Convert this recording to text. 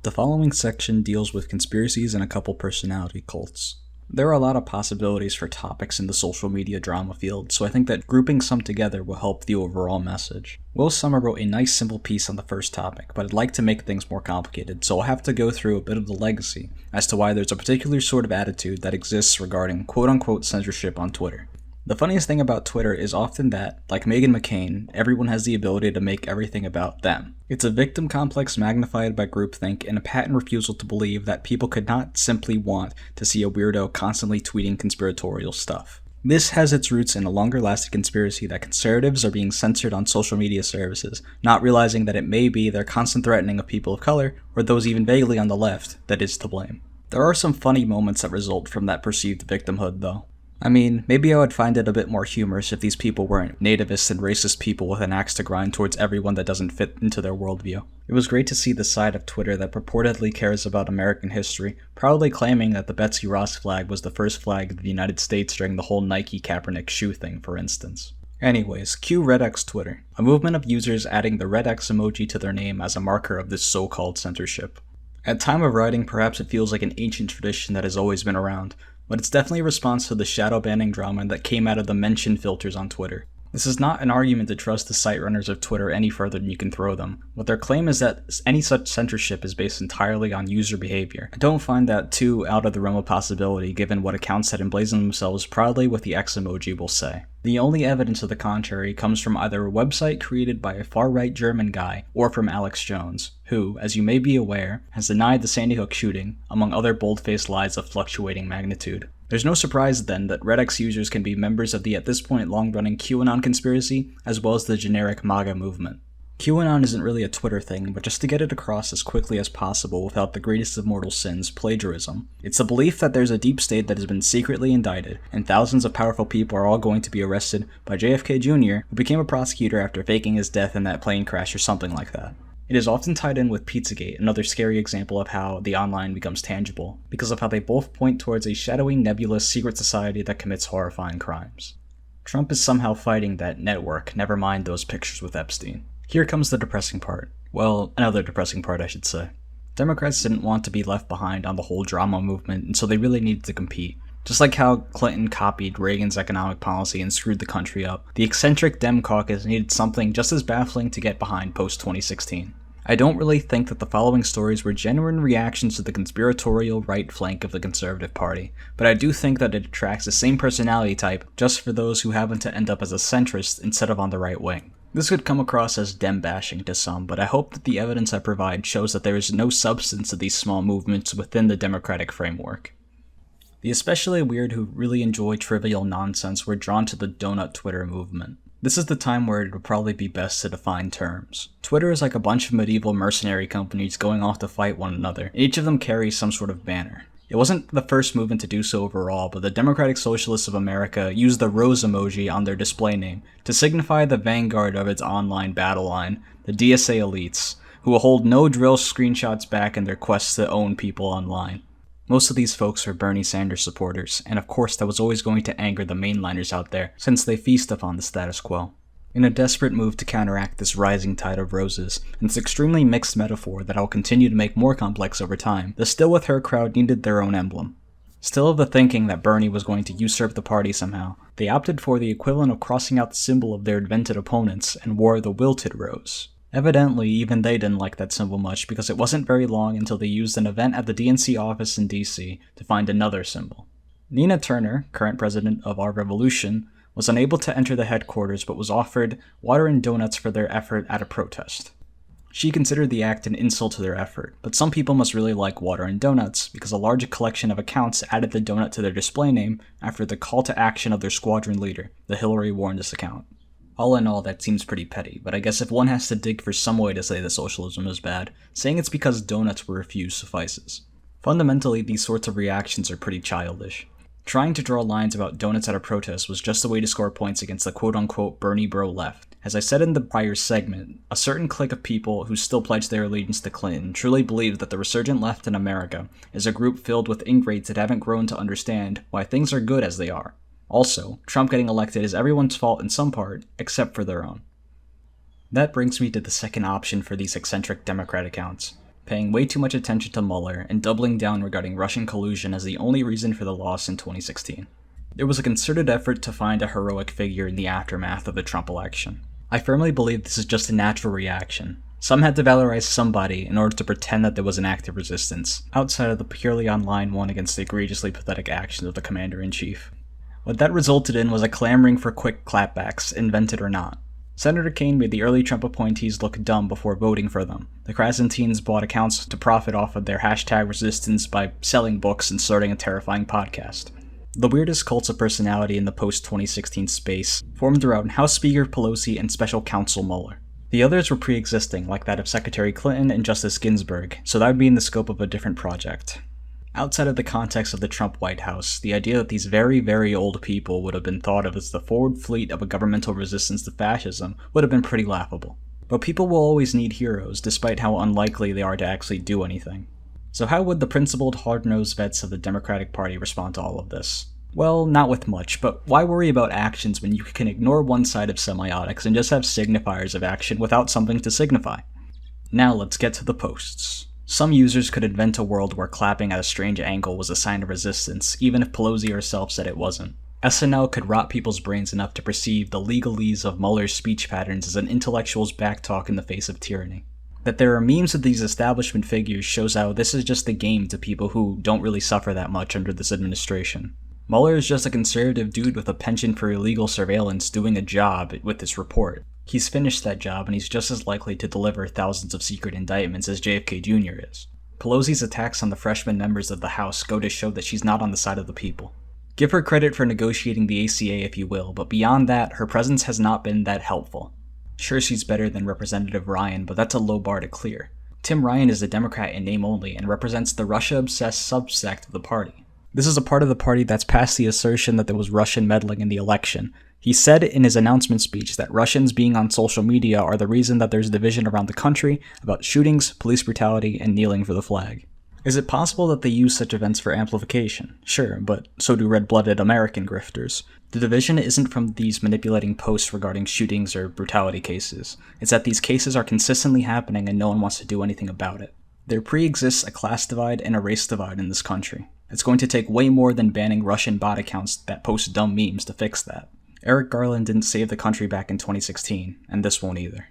The following section deals with conspiracies and a couple personality cults. There are a lot of possibilities for topics in the social media drama field, so I think that grouping some together will help the overall message. Will Summer wrote a nice simple piece on the first topic, but I'd like to make things more complicated, so I'll have to go through a bit of the legacy as to why there's a particular sort of attitude that exists regarding quote-unquote censorship on Twitter. The funniest thing about Twitter is often that, like Meghan McCain, everyone has the ability to make everything about them. It's a victim complex magnified by groupthink and a patent refusal to believe that people could not simply want to see a weirdo constantly tweeting conspiratorial stuff. This has its roots in a longer-lasting conspiracy that conservatives are being censored on social media services, not realizing that it may be their constant threatening of people of color, or those even vaguely on the left, that is to blame. There are some funny moments that result from that perceived victimhood, though. I mean, maybe I would find it a bit more humorous if these people weren't nativist and racist people with an axe to grind towards everyone that doesn't fit into their worldview. It was great to see the side of Twitter that purportedly cares about American history, proudly claiming that the Betsy Ross flag was the first flag of the United States during the whole Nike Kaepernick shoe thing, for instance. Anyways, cue RedX Twitter, a movement of users adding the red X emoji to their name as a marker of this so-called censorship. At time of writing, perhaps it feels like an ancient tradition that has always been around, but it's definitely a response to the shadow banning drama that came out of the mention filters on Twitter. This is not an argument to trust the site runners of Twitter any further than you can throw them, but their claim is that any such censorship is based entirely on user behavior. I don't find that too out of the realm of possibility given what accounts that emblazon themselves proudly with the X emoji will say. The only evidence of the contrary comes from either a website created by a far-right German guy or from Alex Jones, who, as you may be aware, has denied the Sandy Hook shooting, among other bold-faced lies of fluctuating magnitude. There's no surprise then that RedX users can be members of the at this point long-running QAnon conspiracy, as well as the generic MAGA movement. QAnon isn't really a Twitter thing, but just to get it across as quickly as possible without the greatest of mortal sins, plagiarism. It's the belief that there's a deep state that has been secretly indicted, and thousands of powerful people are all going to be arrested by JFK Jr., who became a prosecutor after faking his death in that plane crash or something like that. It is often tied in with Pizzagate, another scary example of how the online becomes tangible, because of how they both point towards a shadowy, nebulous secret society that commits horrifying crimes. Trump is somehow fighting that network, never mind those pictures with Epstein. Here comes the depressing part. Well, another depressing part, I should say. Democrats didn't want to be left behind on the whole drama movement, and so they really needed to compete. Just like how Clinton copied Reagan's economic policy and screwed the country up, the eccentric Dem caucus needed something just as baffling to get behind post-2016. I don't really think that the following stories were genuine reactions to the conspiratorial right flank of the Conservative Party, but I do think that it attracts the same personality type just for those who happen to end up as a centrist instead of on the right wing. This could come across as Dem bashing to some, but I hope that the evidence I provide shows that there is no substance to these small movements within the democratic framework. The especially weird who really enjoy trivial nonsense were drawn to the donut Twitter movement. This is the time where it would probably be best to define terms. Twitter is like a bunch of medieval mercenary companies going off to fight one another, and each of them carries some sort of banner. It wasn't the first movement to do so overall, but the Democratic Socialists of America used the rose emoji on their display name to signify the vanguard of its online battle line, the DSA elites, who will hold no drill screenshots back in their quest to own people online. Most of these folks are Bernie Sanders supporters, and of course that was always going to anger the mainliners out there, since they feast upon the status quo. In a desperate move to counteract this rising tide of roses, and this extremely mixed metaphor that I'll continue to make more complex over time, the Still With Her crowd needed their own emblem. Still of the thinking that Bernie was going to usurp the party somehow, they opted for the equivalent of crossing out the symbol of their invented opponents and wore the wilted rose. Evidently, even they didn't like that symbol much because it wasn't very long until they used an event at the DNC office in DC to find another symbol. Nina Turner, current president of Our Revolution, was unable to enter the headquarters but was offered water and donuts for their effort at a protest. She considered the act an insult to their effort, but some people must really like water and donuts because a large collection of accounts added the donut to their display name after the call to action of their squadron leader, the Hillary Warnes account. All in all, that seems pretty petty, but I guess if one has to dig for some way to say that socialism is bad, saying it's because donuts were refused suffices. Fundamentally, these sorts of reactions are pretty childish. Trying to draw lines about donuts at a protest was just a way to score points against the quote-unquote Bernie bro left. As I said in the prior segment, a certain clique of people who still pledge their allegiance to Clinton truly believe that the resurgent left in America is a group filled with ingrates that haven't grown to understand why things are good as they are. Also, Trump getting elected is everyone's fault in some part, except for their own. That brings me to the second option for these eccentric Democrat accounts. paying way too much attention to Mueller and doubling down regarding Russian collusion as the only reason for the loss in 2016. It was a concerted effort to find a heroic figure in the aftermath of the Trump election. I firmly believe this is just a natural reaction. Some had to valorize somebody in order to pretend that there was an active resistance, outside of the purely online one against the egregiously pathetic actions of the commander-in-chief. What that resulted in was a clamoring for quick clapbacks, invented or not. Senator Kaine made the early Trump appointees look dumb before voting for them. The Krasantines bought accounts to profit off of their hashtag resistance by selling books and starting a terrifying podcast. The weirdest cults of personality in the post-2016 space formed around House Speaker Pelosi and Special Counsel Mueller. The others were pre-existing, like that of Secretary Clinton and Justice Ginsburg, so that would be in the scope of a different project. Outside of the context of the Trump White House, the idea that these very, very old people would have been thought of as the forward fleet of a governmental resistance to fascism would have been pretty laughable. But people will always need heroes, despite how unlikely they are to actually do anything. So how would the principled, hard-nosed vets of the Democratic Party respond to all of this? Well, not with much, but why worry about actions when you can ignore one side of semiotics and just have signifiers of action without something to signify? Now let's get to the posts. Some users could invent a world where clapping at a strange angle was a sign of resistance, even if Pelosi herself said it wasn't. SNL could rot people's brains enough to perceive the legalese of Mueller's speech patterns as an intellectual's backtalk in the face of tyranny. That there are memes of these establishment figures shows how this is just a game to people who don't really suffer that much under this administration. Mueller is just a conservative dude with a penchant for illegal surveillance doing a job with this report. He's finished that job and he's just as likely to deliver thousands of secret indictments as JFK Jr. is. Pelosi's attacks on the freshman members of the House go to show that she's not on the side of the people. Give her credit for negotiating the ACA if you will, but beyond that, her presence has not been that helpful. Sure, she's better than Representative Ryan, but that's a low bar to clear. Tim Ryan is a Democrat in name only and represents the Russia-obsessed subsect of the party. This is a part of the party that's past the assertion that there was Russian meddling in the election. He said in his announcement speech that Russians being on social media are the reason that there's division around the country about shootings, police brutality, and kneeling for the flag. Is it possible that they use such events for amplification? Sure, but so do red-blooded American grifters. The division isn't from these manipulating posts regarding shootings or brutality cases. It's that these cases are consistently happening and no one wants to do anything about it. There pre-exists a class divide and a race divide in this country. It's going to take way more than banning Russian bot accounts that post dumb memes to fix that. Eric Garland didn't save the country back in 2016, and this won't either.